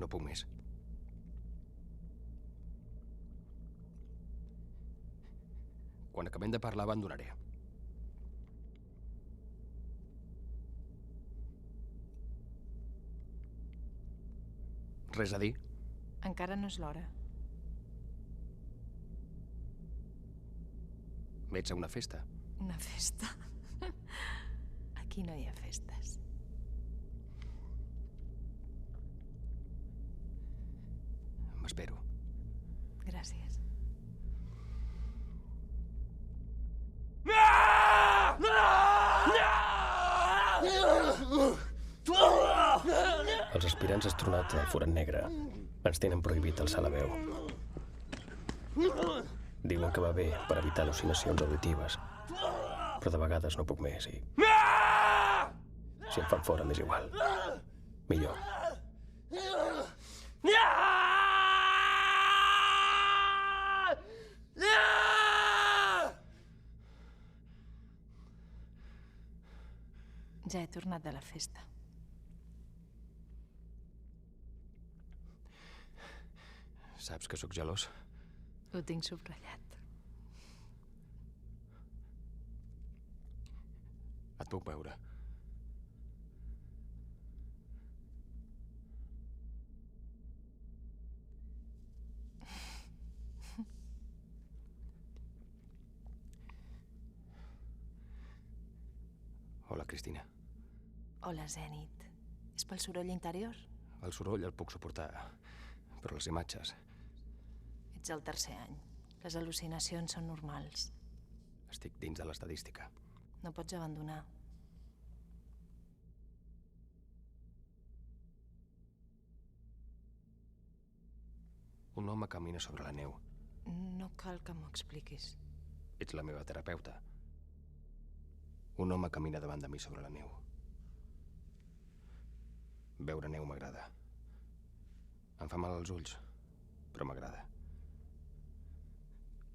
No puc més. Quan acabem de parlar, abandonaré. Res a dir? Encara no és l'hora. Ets a una festa? Una festa? Aquí no hi ha festes. M'espero. Gràcies. Els aspirants astronauts del forat negre ens tenen prohibit alçar la veu. Diuen que va bé per evitar al·lucinacions auditives, però de vegades no puc més i... Si em fan fora, m'és igual. Millor. Ja he tornat de la festa. Saps que sóc gelós? Ho tinc subratllat. Et puc veure. Hola, Cristina. Hola, Zenit. És pel soroll interior? El soroll el puc suportar, però les imatges... Ets al tercer any. Les al·lucinacions són normals. Estic dins de l'estadística. No pots abandonar. Un home camina sobre la neu. No cal que m'ho expliquis. Ets la meva terapeuta. Un home camina davant de mi sobre la neu. Veure neu m'agrada. Em fa mal als ulls, però m'agrada.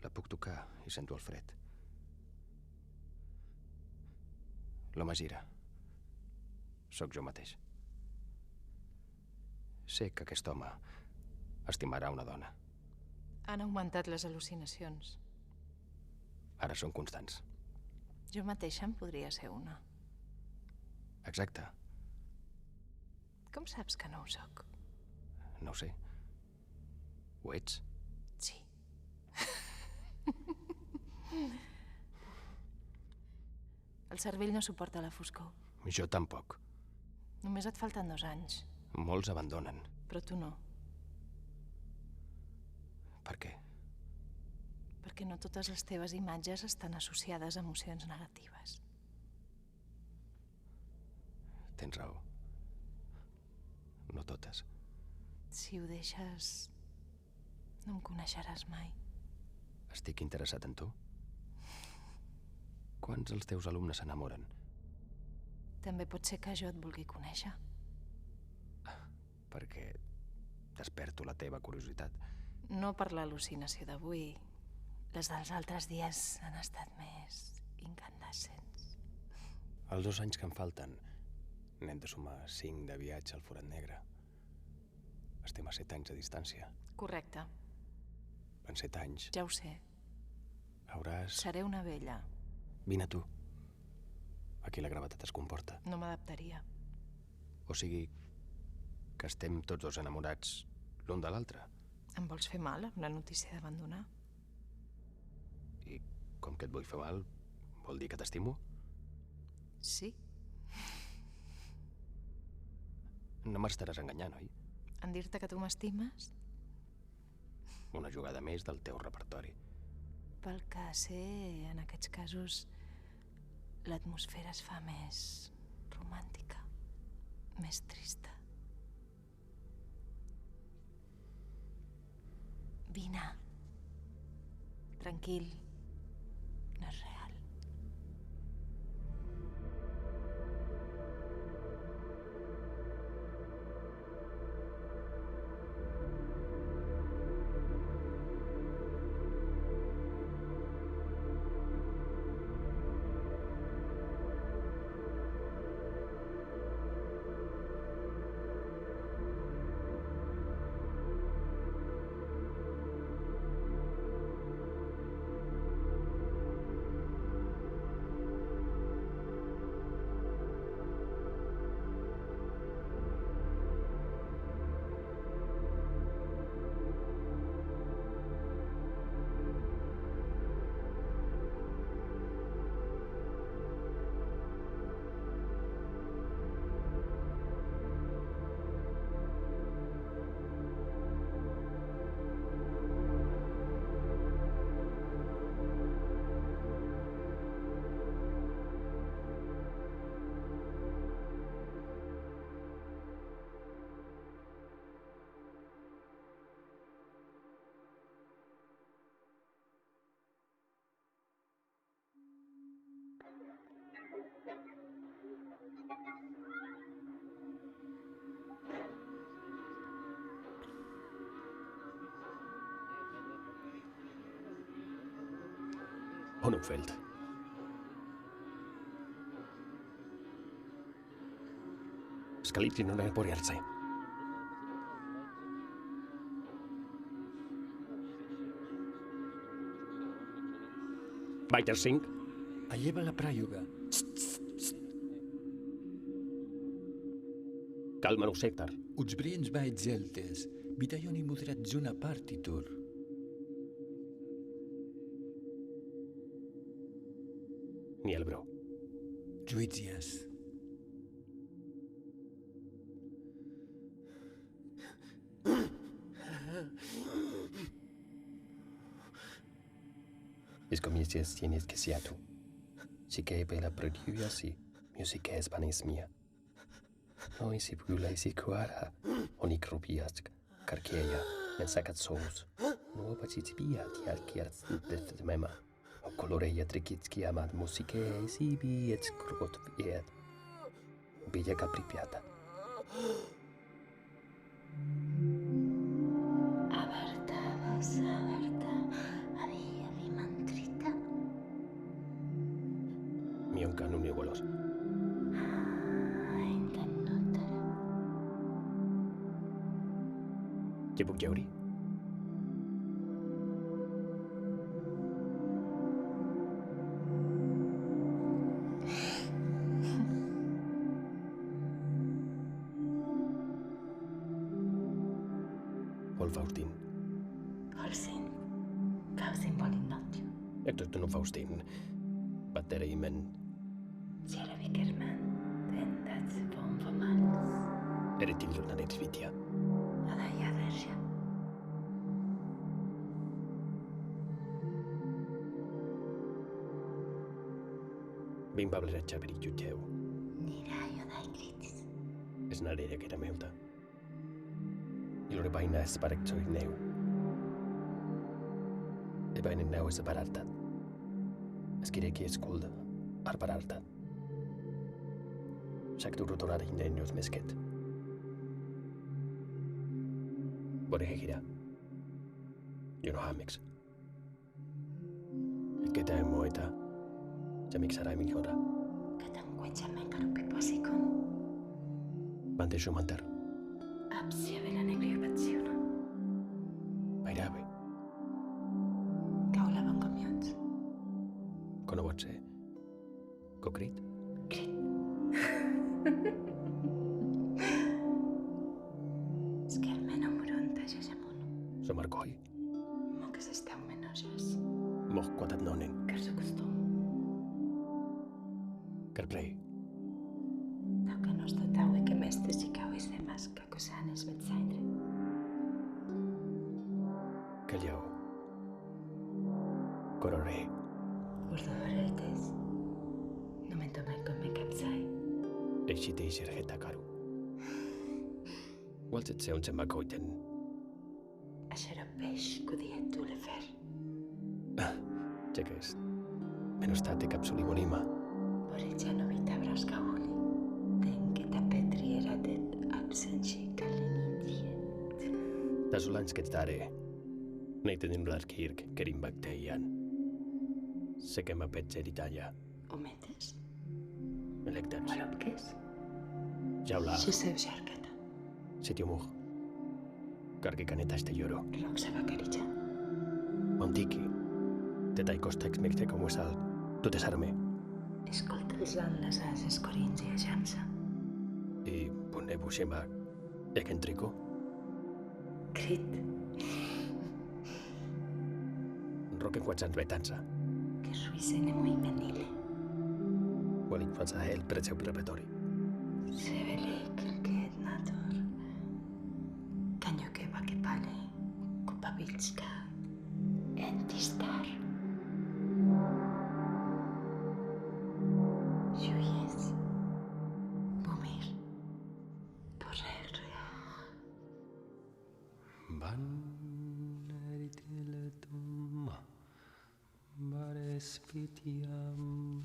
La puc tocar i sento el fred. L'home gira. Sóc jo mateix. Sé que aquest home estimarà una dona. Han augmentat les al·lucinacions. Ara són constants. Jo mateixa en podria ser una. Exacte. Com saps que no ho soc? No ho sé. Ho ets? Sí. El cervell no suporta la foscor. Jo tampoc. Només et falten 2 anys. Molts abandonen. Però tu no. Per què? Perquè no totes les teves imatges estan associades a emocions negatives. Tens raó. No totes. Si ho deixes, no em coneixeràs mai. Estic interessat en tu. Quants dels teus alumnes s'enamoren? També pot ser que jo et vulgui conèixer. Perquè desperto la teva curiositat. No per l'al·lucinació d'avui. Les dels altres dies han estat més incandescents. Els 2 anys que em falten, n'hem de sumar 5 de viatge al forat negre. Estem a 7 anys de distància. Correcte. En 7 anys Ja ho sé. hauràs... Seré una vella. Vine tu. Aquí la gravetat es comporta. No m'adaptaria. O sigui, que estem tots 2 enamorats l'un de l'altre. Em vols fer mal amb la notícia d'abandonar? I com que et vull fer mal, vol dir que t'estimo? Sí. No m'estaràs enganyant, oi? En dir-te que tu m'estimes? Una jugada més del teu repertori. Pel que sé, en aquests casos, l'atmosfera es fa més romàntica, més trista. Vine. Tranquil. No és real. Honumfeld. Scalitri non è poriarse. Biter Singh. Alleva la prajuga. Kalmanu sektar. Utsbriens bij zeltes. Bitajoni mudrat zona partitur. Nielbro. Juizias. Iskomisies tienes que siatu. Si que bela produiasi, musica es panis mia. Noi si pula si kuara, oni krupiask, karkeja, men sakat sous. No pacitibia ti alkiarts de mema. O coloreia trikitski amad musica si biet krut viet. Billa capripiata. Mi on canun igualos. Què puc lleure? Vol Faustin. Faustin Bolinotio. Ectos tu no Faustin. Battere i men. Sierra Wickerman. Tendats von Vomans. Eretin jornalet vitia. Adaya Verja. Bim bableretxa beritxutxeu. Niraio da ingritis. Ez nareia que era meuta. I lore baina ez barekzo neu. E baina neu ez barartat. Ez kireki ez kulda, arbarartat. Saktu rotonar hindenioz mesket. Bore gira. Jo no hammeks. Et ketä en moita. Ja miksi sarai miljooda? Katan kuetsamen karupipasikon. Bante shumantar. Apsia vela negriupatsiuna. Bairabe. Kaulavan komiot. Konovotse. Kokrit. Skelmena muronta jajamun. Somarkoi. Mokas estau menojas. Mohkotat nonen. Kersukustum. Kerplei. Tauka nosta taue que mestesi kauis demas kakusanes vetsaindre. Kaljau. Korore. Urdohoretes. No me tomai come kapsai. Eixitei sergeta karu. Waltset se on sen makoiten. Ashera peish kudietu lefer. Tsekes. Menostate kapsuli volima. Boriciano vita braskauli. Tenketa petri eratet absensi kallenitiet. Tasulansket tare. Neitenin larkirk kerin bakteian. Sekema petseritaja. Ometes. Elektats. Malopkes. Jaula. Joseu Sharkata. Sitiomuh. Karkikanetaiste lloro. Roxa Bakarija. Montiki. Tetai kosteks mikte como sal. Tu desarme. Escolteslan las ases corinzi a Jamsa. I punne bushema. Ekentriko. Crit. Roken kuatsant vetansa. Que ruisene muy menile. Walik fatsa hel pretseu prepetori. Se vele que nator. Caño que va que pale. Kupabilska. Entistar. Juyes. Bumir. Porrer. Van eritele tumma. Bares pitiam.